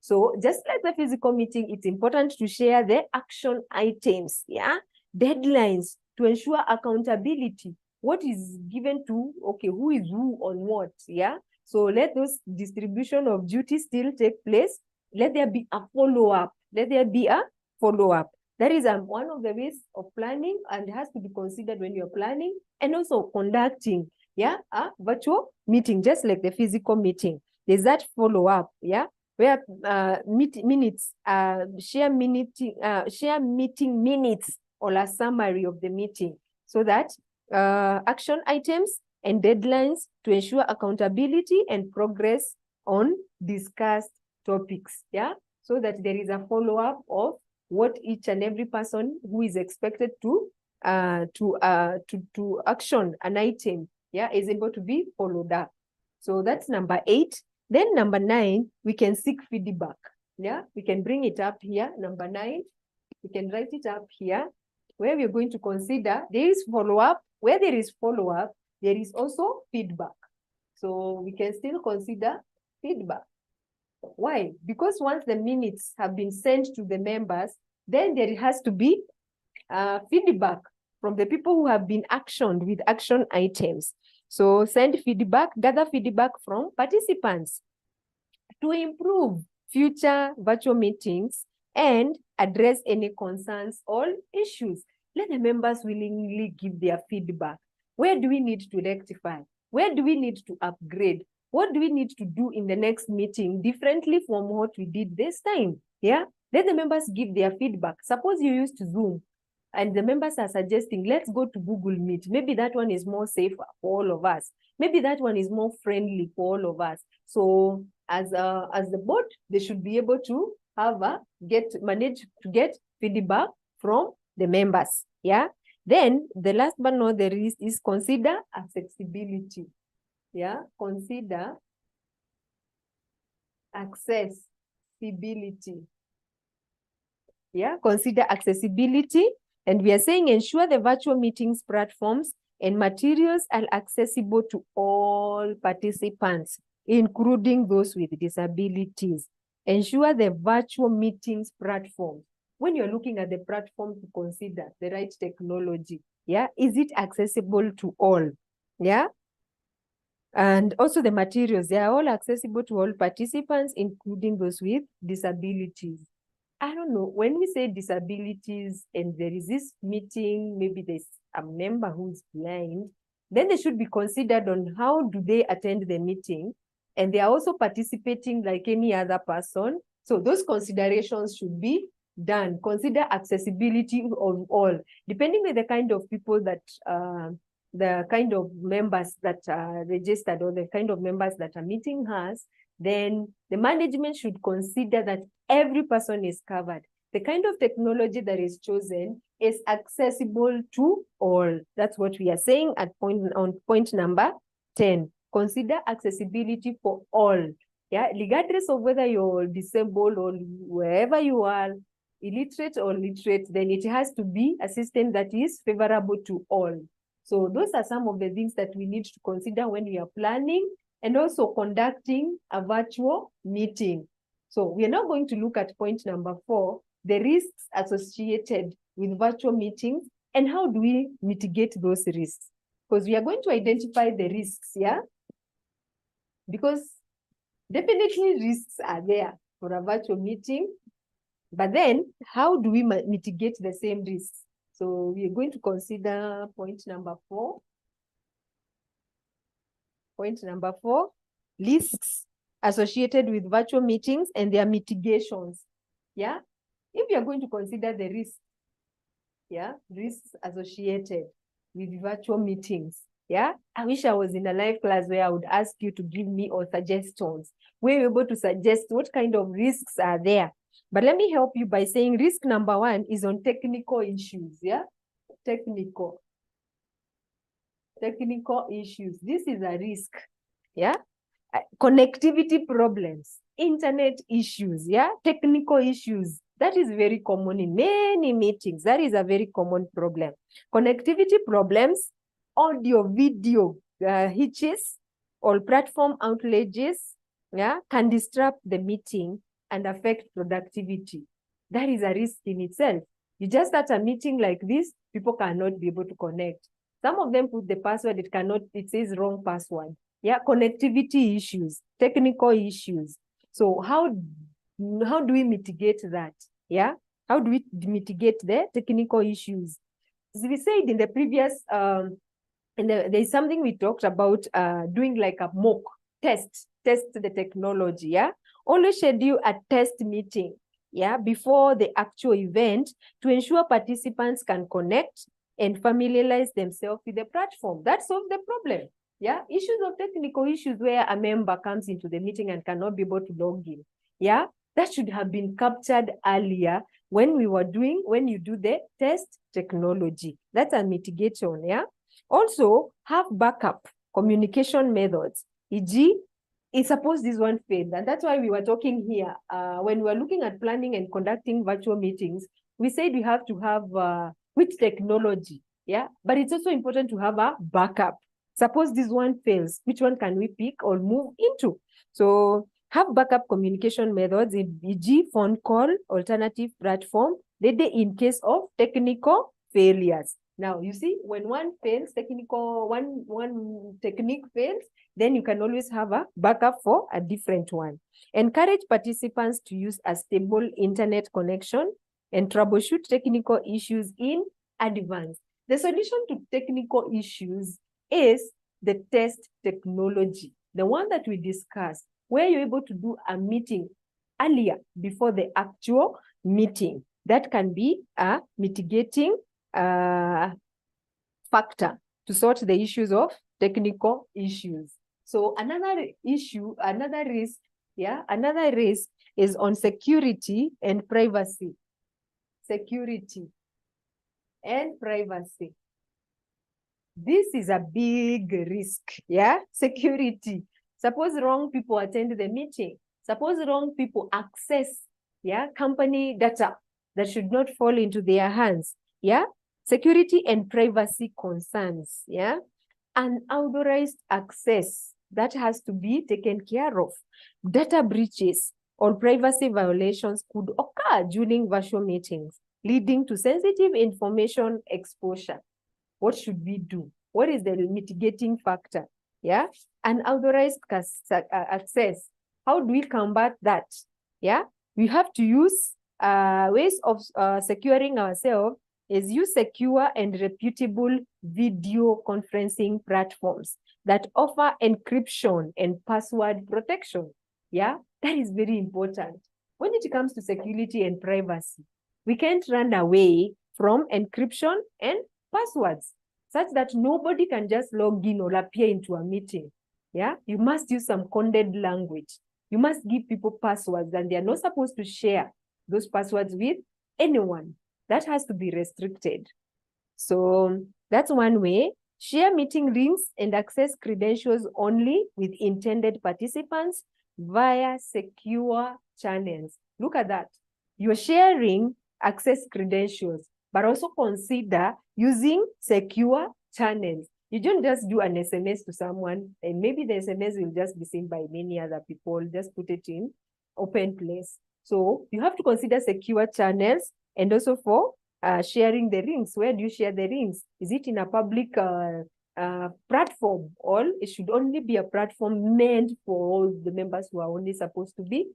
So just like the physical meeting, it's important to share the action items, yeah, deadlines to ensure accountability. What is given to, okay, who is who on what, yeah? So let those distribution of duties still take place. Let there be a follow-up. Let there be a follow-up. That is one of the ways of planning, and it has to be considered when you're planning and also conducting, yeah, a virtual meeting, just like the physical meeting. There's that follow-up, yeah, where minutes, share meeting minutes or a summary of the meeting, so that action items and deadlines to ensure accountability and progress on discussed topics, yeah, so that there is a follow-up of what each and every person who is expected to action an item, yeah, is able to be followed up. So that's number 8. Then number 9, we can seek feedback. Yeah, we can bring it up here. Number 9, we can write it up here, where we're going to consider there is follow-up. Where there is follow-up, there is also feedback. So we can still consider feedback. Why? Because once the minutes have been sent to the members, then there has to be feedback from the people who have been actioned with action items. So send feedback, gather feedback from participants to improve future virtual meetings and address any concerns or issues. Let the members willingly give their feedback. Where do we need to rectify? Where do we need to upgrade? What do we need to do in the next meeting differently from what we did this time? Yeah, let the members give their feedback. Suppose you used to Zoom and the members are suggesting, let's go to Google Meet. Maybe that one is more safe for all of us. Maybe that one is more friendly for all of us. So as the board, they should be able to manage to get feedback from the members. Yeah. Then the last but not the least is consider accessibility. Yeah. Consider accessibility. Yeah. Consider accessibility. And we are saying ensure the virtual meetings platforms and materials are accessible to all participants, including those with disabilities. Ensure the virtual meetings platform. When you're looking at the platform, to consider the right technology. Yeah, is it accessible to all? Yeah. And also the materials, they are all accessible to all participants, including those with disabilities. I don't know, when we say disabilities and there is this meeting, maybe there's a member who's blind, then they should be considered on how do they attend the meeting. And they are also participating like any other person. So those considerations should be done. Consider accessibility of all, depending on the kind of people that, the kind of members that are registered or the kind of members that a meeting has, then the management should consider that every person is covered. The kind of technology that is chosen is accessible to all. That's what we are saying at point number 10. Consider accessibility for all. Yeah, regardless of whether you're disabled or wherever you are, illiterate or literate, then it has to be a system that is favorable to all. So those are some of the things that we need to consider when we are planning and also conducting a virtual meeting. So we are now going to look at point number 4, the risks associated with virtual meetings and how do we mitigate those risks? Because we are going to identify the risks, yeah? Because definitely risks are there for a virtual meeting, but then how do we mitigate the same risks? So we are going to consider point number 4. Point number 4, risks associated with virtual meetings and their mitigations. Yeah, if you are going to consider the risks, yeah, risks associated with virtual meetings. Yeah, I wish I was in a live class where I would ask you to give me all suggestions. We're able to suggest what kind of risks are there. But let me help you by saying risk number 1 is on technical issues. Yeah, technical issues. This is a risk. Yeah, connectivity problems, internet issues, yeah, technical issues. That is very common in many meetings. That is a very common problem. Connectivity problems, audio, video hitches, or platform outages, yeah, can disrupt the meeting and affect productivity. That is a risk in itself. You just start a meeting like this, people cannot be able to connect. Some of them put the password, it says wrong password. Yeah, connectivity issues, technical issues. So how do we mitigate that? Yeah, how do we mitigate the technical issues? As we said in the previous, there's something we talked about doing like a mock test the technology. Yeah, always schedule a test meeting. Yeah, before the actual event to ensure participants can connect and familiarize themselves with the platform. That solves the problem. Yeah, issues of technical issues where a member comes into the meeting and cannot be able to log in. Yeah, that should have been captured earlier when you do the test technology. That's a mitigation. Yeah. Also, have backup communication methods, e.g., suppose this one failed. And that's why we were talking here. When we were looking at planning and conducting virtual meetings, we said we have to have which technology. Yeah, but it's also important to have a backup. Suppose this one fails, which one can we pick or move into? So have backup communication methods, e.g., phone call, alternative platform, in case of technical failures. Now, you see, when one fails, one technique fails, then you can always have a backup for a different one. Encourage participants to use a stable internet connection and troubleshoot technical issues in advance. The solution to technical issues is the test technology, the one that we discussed, where you're able to do a meeting earlier before the actual meeting. That can be a mitigating factor to sort the issues of technical issues. So another issue, another risk is on security and privacy. Security and privacy. This is a big risk, security. Suppose wrong people attend the meeting. Suppose wrong people access, company data that should not fall into their hands, security and privacy concerns, unauthorized access, that has to be taken care of. Data breaches or privacy violations could occur during virtual meetings, leading to sensitive information exposure. What should we do? What is the mitigating factor? Unauthorized access. How do we combat that? We have to use ways of securing ourselves is use secure and reputable video conferencing platforms that offer encryption and password protection. That is very important. When it comes to security and privacy, we can't run away from encryption and passwords, such that nobody can just log in or appear into a meeting. You must use some coded language. You must give people passwords, and they are not supposed to share those passwords with anyone. That has to be restricted. So that's one way. Share meeting links and access credentials only with intended participants via secure channels. Look at that. You're sharing access credentials, but also consider using secure channels. You don't just do an SMS to someone, and maybe the SMS will just be seen by many other people. Just put it in open place. So you have to consider secure channels, and also for sharing the links. Where do you share the links? Is it in a public platform, or it should only be a platform meant for all the members who are only supposed to be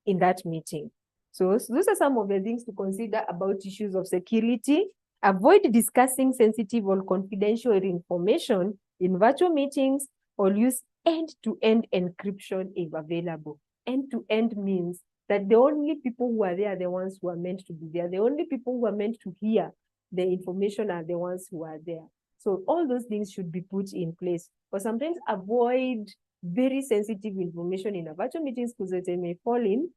in that meeting? So those are some of the things to consider about issues of security. Avoid discussing sensitive or confidential information in virtual meetings, or use end-to-end encryption if available. End-to-end means that the only people who are there are the ones who are meant to be there. The only people who are meant to hear the information are the ones who are there. So all those things should be put in place. Or sometimes avoid very sensitive information in a virtual meetings, because they may fall in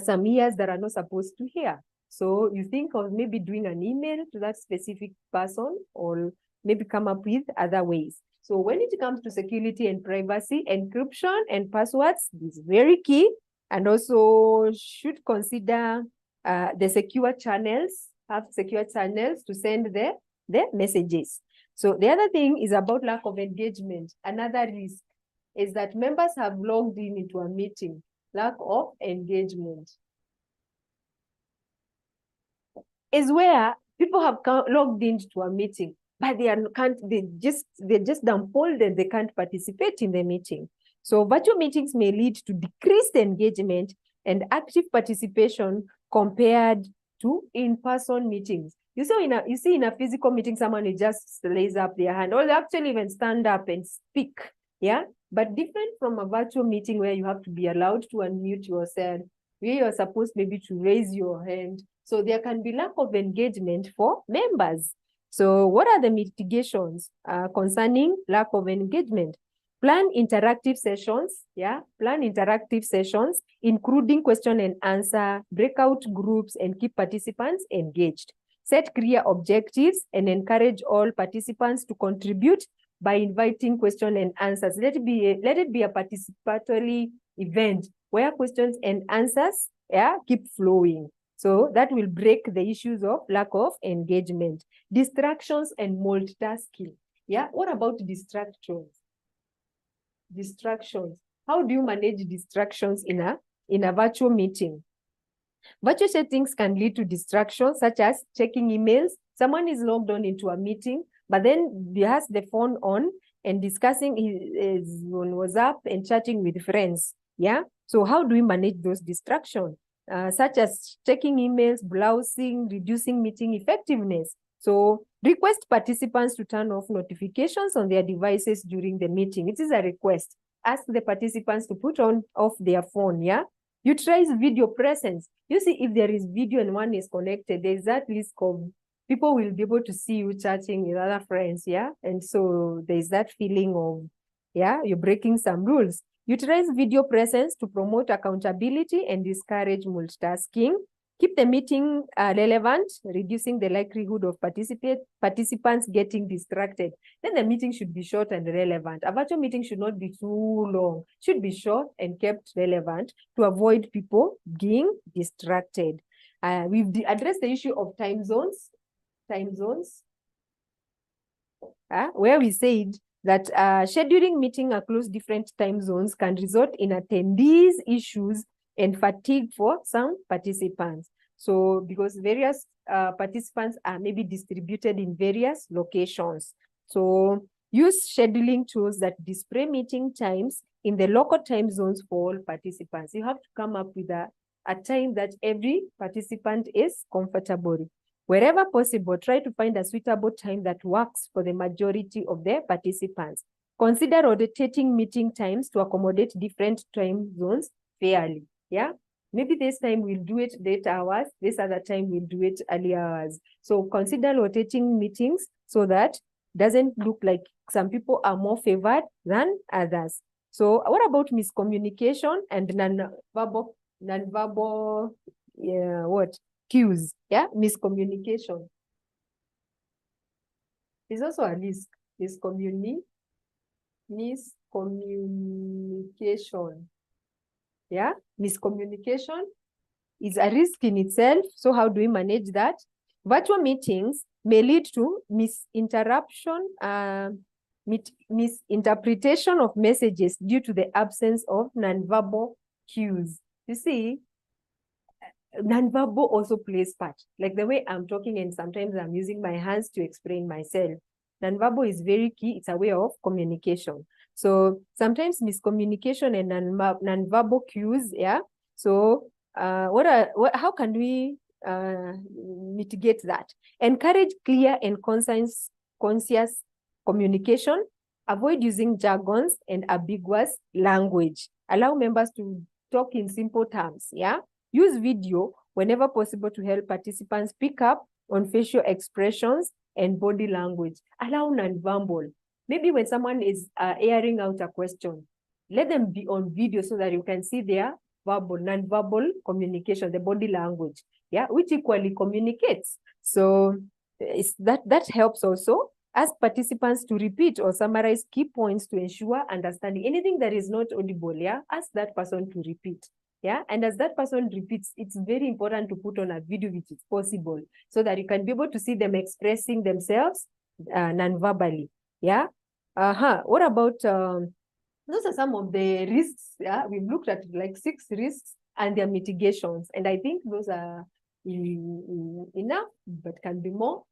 some ears that are not supposed to hear. So you think of maybe doing an email to that specific person, or maybe come up with other ways. So when it comes to security and privacy, encryption and passwords is very key, and also should consider the secure channels, have secure channels to send the messages. So the other thing is about lack of engagement. Another risk is that members have logged in into a meeting. Lack of engagement is where people have logged into a meeting, but they're just dumbfounded and they can't participate in the meeting. So virtual meetings may lead to decreased engagement and active participation compared to in-person meetings. You see in a physical meeting, someone will just raise up their hand, or they actually even stand up and speak. But different from a virtual meeting where you have to be allowed to unmute yourself, where you're supposed maybe to raise your hand. So there can be lack of engagement for members. So what are the mitigations concerning lack of engagement? Plan interactive sessions, plan interactive sessions, including question and answer, breakout groups, and keep participants engaged. Set clear objectives and encourage all participants to contribute by inviting question and answers. Let it be a participatory event where questions and answers keep flowing. So that will break the issues of lack of engagement. Distractions and multitasking. What about distractions? Distractions. How do you manage distractions in a virtual meeting? Virtual settings can lead to distractions such as checking emails, Someone is logged on into a meeting, but then he has the phone on and discussing his on WhatsApp and chatting with friends. Yeah. So how do we manage those distractions? Such as checking emails, browsing, reducing meeting effectiveness. So request participants to turn off notifications on their devices during the meeting. It is a request. Ask the participants to put on off their phone. Yeah. Utilize video presence. You see, if there is video and one is connected, there's that risk of people will be able to see you chatting with other friends. Yeah. And so there's that feeling of, yeah, you're breaking some rules. Utilize video presence to promote accountability and discourage multitasking. Keep the meeting relevant, reducing the likelihood of participants getting distracted. Then the meeting should be short and relevant. A virtual meeting should not be too long. Should be short and kept relevant to avoid people being distracted. We've addressed the issue of time zones. Where we said that scheduling meeting across different time zones can result in attendees issues and fatigue for some participants. So because various participants are maybe distributed in various locations. So use scheduling tools that display meeting times in the local time zones for all participants. You have to come up with a time that every participant is comfortable. Wherever possible, try to find a suitable time that works for the majority of the participants. Consider rotating meeting times to accommodate different time zones fairly. Yeah, maybe this time we'll do it late hours, this other time we'll do it early hours. So consider rotating meetings so that doesn't look like some people are more favored than others. So what about miscommunication and non-verbal cues? Yeah, miscommunication is also a risk. Miscommunication. Yeah, miscommunication is a risk in itself. So how do we manage that? Virtual meetings may lead to misinterpretation of messages due to the absence of nonverbal cues. You see, nonverbal also plays part. Like the way I'm talking and sometimes I'm using my hands to explain myself. Nonverbal is very key. It's a way of communication. So sometimes miscommunication and nonverbal cues, yeah. So how can we mitigate that? Encourage clear and conscious communication. Avoid using jargons and ambiguous language. Allow members to talk in simple terms, yeah. Use video whenever possible to help participants pick up on facial expressions and body language. Allow non-verbal. Maybe when someone is airing out a question, let them be on video so that you can see their verbal, non-verbal communication, the body language, yeah, which equally communicates. So that helps also. Ask participants to repeat or summarize key points to ensure understanding. Anything that is not audible, yeah, ask that person to repeat. Yeah, and as that person repeats, it's very important to put on a video which is possible so that you can be able to see them expressing themselves non-verbally. Yeah. What about those are some of the risks. Yeah, we've looked at like 6 risks and their mitigations, and I think those are enough, but can be more.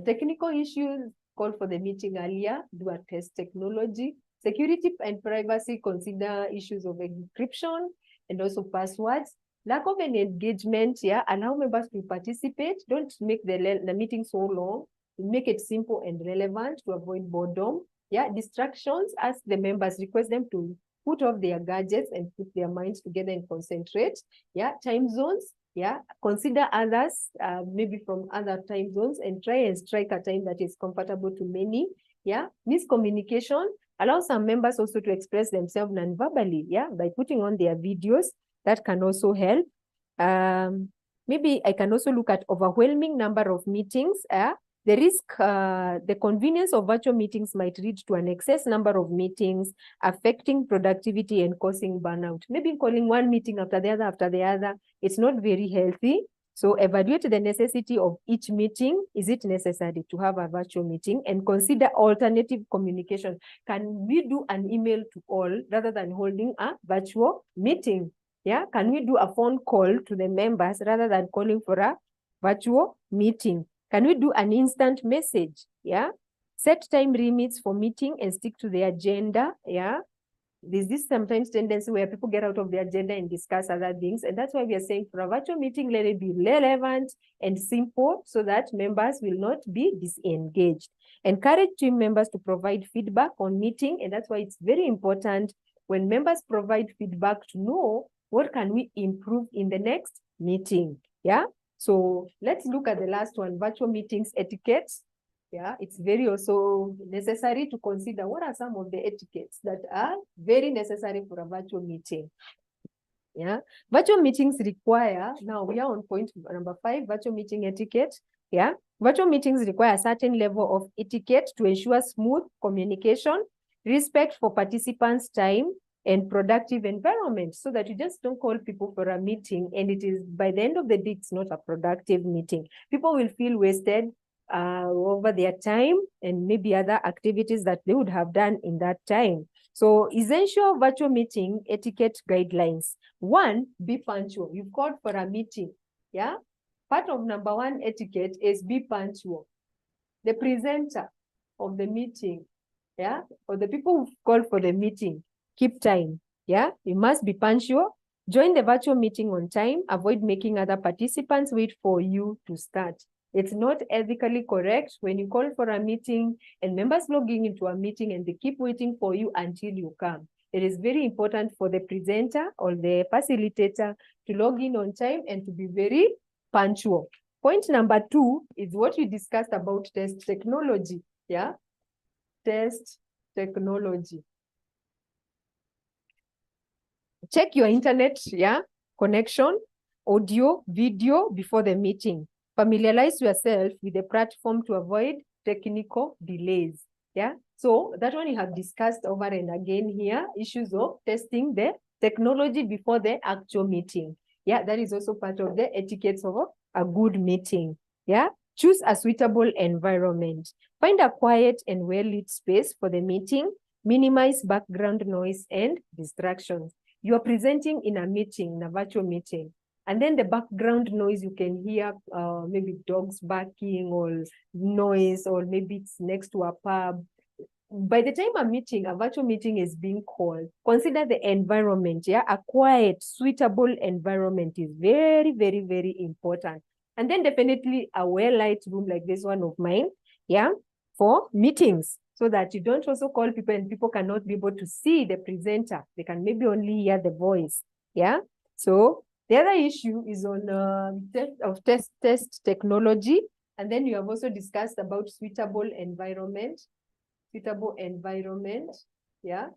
Technical issues, call for the meeting earlier, do a test technology. Security and privacy, consider issues of encryption and also passwords. Lack of an engagement, yeah, allow members to participate. Don't make the meeting so long. Make it simple and relevant to avoid boredom. Yeah, distractions, ask the members, request them to put off their gadgets and put their minds together and concentrate. Yeah, time zones, yeah, consider others, maybe from other time zones, and try and strike a time that is comfortable to many. Yeah, miscommunication, allow some members also to express themselves non-verbally, yeah, by putting on their videos. That can also help. Maybe I can also look at overwhelming number of meetings. The risk, the convenience of virtual meetings might lead to an excess number of meetings, affecting productivity and causing burnout. Maybe calling one meeting after the other, it's not very healthy. So evaluate the necessity of each meeting. Is it necessary to have a virtual meeting? And consider alternative communication. Can we do an email to all rather than holding a virtual meeting? Yeah, can we do a phone call to the members rather than calling for a virtual meeting? Can we do an instant message? Yeah. Set time limits for meeting and stick to the agenda. Yeah. There's this sometimes tendency where people get out of the agenda and discuss other things. And that's why we are saying for a virtual meeting, let it be relevant and simple so that members will not be disengaged. Encourage team members to provide feedback on meeting. And that's why it's very important when members provide feedback to know what can we improve in the next meeting. Yeah. So let's look at the last one, virtual meetings etiquette. Yeah, it's very also necessary to consider what are some of the etiquettes that are very necessary for a virtual meeting. Yeah, virtual meetings require, now we are on point number 5, virtual meeting etiquette. Yeah, virtual meetings require a certain level of etiquette to ensure smooth communication, respect for participants' time, and productive environment, so that you just don't call people for a meeting and it is by the end of the day, it's not a productive meeting. People will feel wasted over their time and maybe other activities that they would have done in that time. So essential virtual meeting etiquette guidelines. 1, be punctual. You've called for a meeting. Yeah. Part of number 1 etiquette is be punctual. The presenter of the meeting, yeah, or the people who called for the meeting, keep time. Yeah. You must be punctual. Join the virtual meeting on time. Avoid making other participants wait for you to start. It's not ethically correct when you call for a meeting and members logging into a meeting and they keep waiting for you until you come. It is very important for the presenter or the facilitator to log in on time and to be very punctual. Point number 2 is what we discussed about test technology. Yeah, test technology. Check your internet, yeah, connection, audio, video before the meeting. Familiarize yourself with the platform to avoid technical delays. Yeah, so that one you have discussed over and again here, issues of testing the technology before the actual meeting. Yeah, that is also part of the etiquette of a good meeting. Yeah, choose a suitable environment. Find a quiet and well-lit space for the meeting. Minimize background noise and distractions. You are presenting in a meeting, in a virtual meeting, and then the background noise you can hear, maybe dogs barking or noise, or maybe it's next to a pub. By the time a virtual meeting is being called, consider the environment. Yeah, a quiet, suitable environment is very, very, very important. And then definitely a well-lit room like this one of mine, yeah, for meetings, so that you don't also call people and people cannot be able to see the presenter. They can maybe only hear the voice. Yeah. So the other issue is on test technology. And then you have also discussed about suitable environment. Yeah.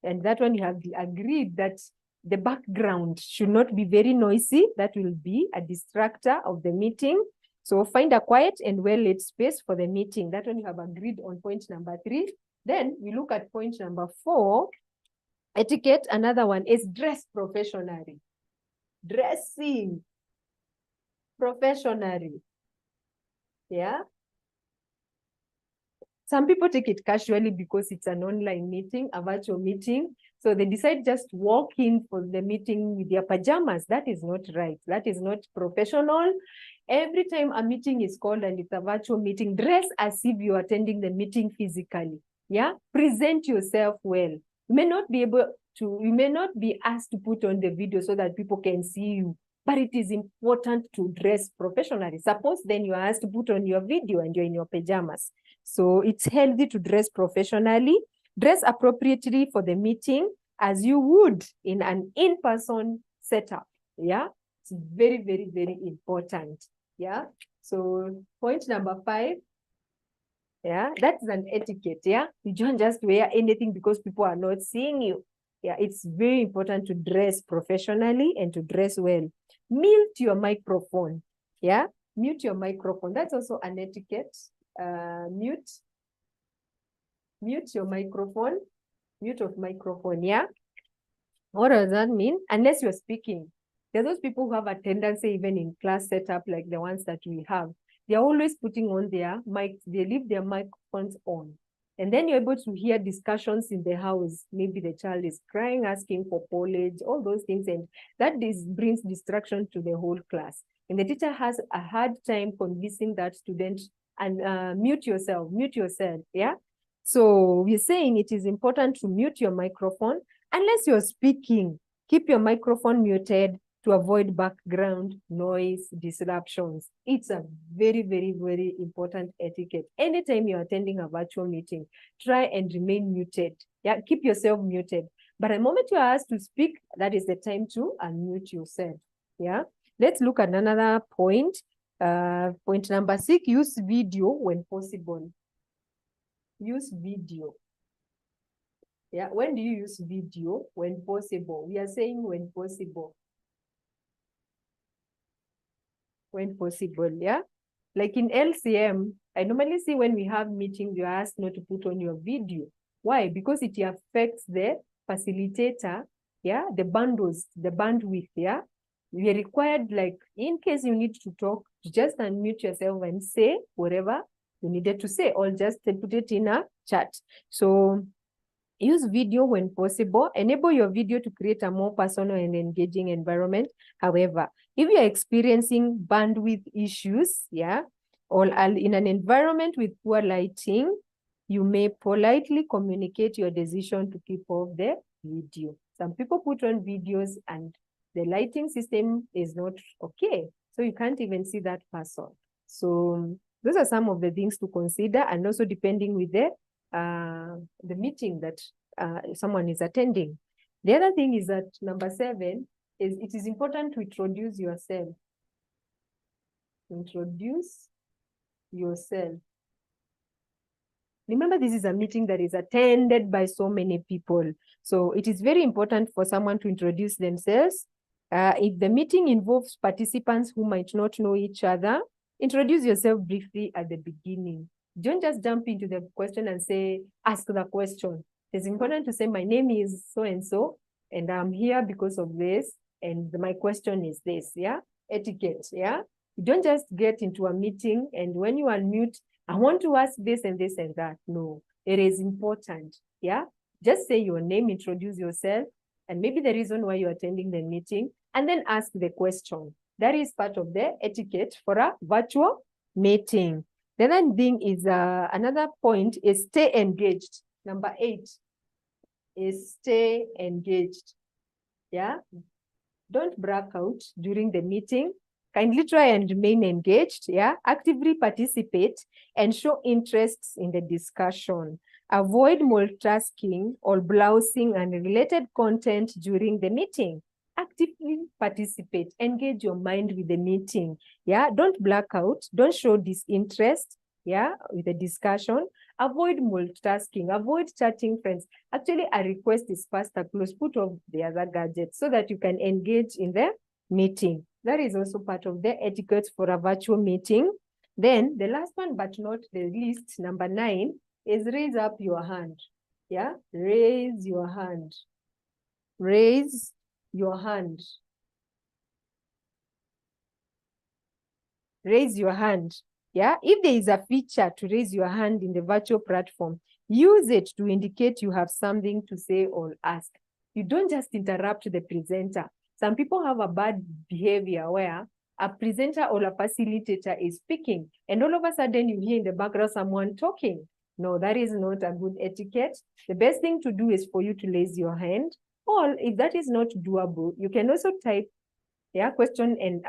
And that one you have agreed that the background should not be very noisy. That will be a distractor of the meeting. So find a quiet and well-lit space for the meeting. That one you have agreed on point number 3. Then we look at point number 4, etiquette. Another one is dress professionally. Dressing professionally. Yeah. Some people take it casually because it's an online meeting, a virtual meeting. So they decide just to walk in for the meeting with their pajamas. That is not right. That is not professional. Every time a meeting is called and it's a virtual meeting, dress as if you're attending the meeting physically. Yeah, present yourself well. You may not be asked to put on the video so that people can see you, but it is important to dress professionally. Suppose then you are asked to put on your video and you're in your pajamas. So it's healthy to dress professionally. Dress appropriately for the meeting as you would in an in-person setup. Yeah, it's very, very, very important. Yeah, so point number 5. Yeah, that's an etiquette. Yeah, you don't just wear anything because people are not seeing you. Yeah, it's very important to dress professionally and to dress well. Mute your microphone. Yeah, mute your microphone. That's also an etiquette. Mute your microphone. Mute of microphone. Yeah. What does that mean? Unless you're speaking. There are those people who have a tendency, even in class setup, like the ones that we have, they're always putting on their mics. They leave their microphones on. And then you're able to hear discussions in the house. Maybe the child is crying, asking for porridge, all those things. And that brings distraction to the whole class. And the teacher has a hard time convincing that student and mute yourself, yeah? So we're saying it is important to mute your microphone. Unless you're speaking, keep your microphone muted to avoid background noise disruptions. It's a very, very, very important etiquette. Anytime you're attending a virtual meeting, try and remain muted. Yeah, keep yourself muted. But the moment you are asked to speak, that is the time to unmute yourself. Yeah. Let's look at another point. Point number 6, use video when possible. Use video. Yeah, when do you use video? When possible. We are saying when possible. When possible, yeah? Like in LCM, I normally see when we have meetings, you're asked not to put on your video. Why? Because it affects the facilitator, yeah? The bandwidth, yeah? We are required, like, in case you need to talk, just unmute yourself and say whatever you needed to say, or just put it in a chat. So use video when possible. Enable your video to create a more personal and engaging environment. However, if you're experiencing bandwidth issues, yeah, or in an environment with poor lighting, you may politely communicate your decision to keep off the video. Some people put on videos and the lighting system is not okay, so you can't even see that person. So those are some of the things to consider, and also depending with the meeting that someone is attending. The other thing is that number 7 is it is important to introduce yourself. Introduce yourself. Remember, this is a meeting that is attended by so many people. So it is very important for someone to introduce themselves. If the meeting involves participants who might not know each other, introduce yourself briefly at the beginning. Don't just jump into the question and say, ask the question. It's important to say, my name is so-and-so, and I'm here because of this, and my question is this, yeah? Etiquette, yeah? You don't just get into a meeting, and when you unmute, I want to ask this and this and that. No, it is important, yeah? Just say your name, introduce yourself, and maybe the reason why you're attending the meeting, and then ask the question. That is part of the etiquette for a virtual meeting. The other thing is, another point is stay engaged. Number 8 is stay engaged. Yeah. Don't break out during the meeting. Kindly try and remain engaged. Yeah. Actively participate and show interests in the discussion. Avoid multitasking or browsing unrelated content during the meeting. Actively participate. Engage your mind with the meeting. Yeah. Don't black out. Don't show disinterest. Yeah. With the discussion. Avoid multitasking, avoid chatting friends. Actually, a request is faster, close, put off the other gadgets so that you can engage in the meeting. That is also part of the etiquette for a virtual meeting. Then the last one, but not the least, number 9, is raise up your hand. Yeah, raise your hand. Raise your hand. Raise your hand. Yeah, if there is a feature to raise your hand in the virtual platform, use it to indicate you have something to say or ask. You don't just interrupt the presenter. Some people have a bad behavior where a presenter or a facilitator is speaking, and all of a sudden you hear in the background someone talking. No, that is not a good etiquette. The best thing to do is for you to raise your hand, or if that is not doable, you can also type question and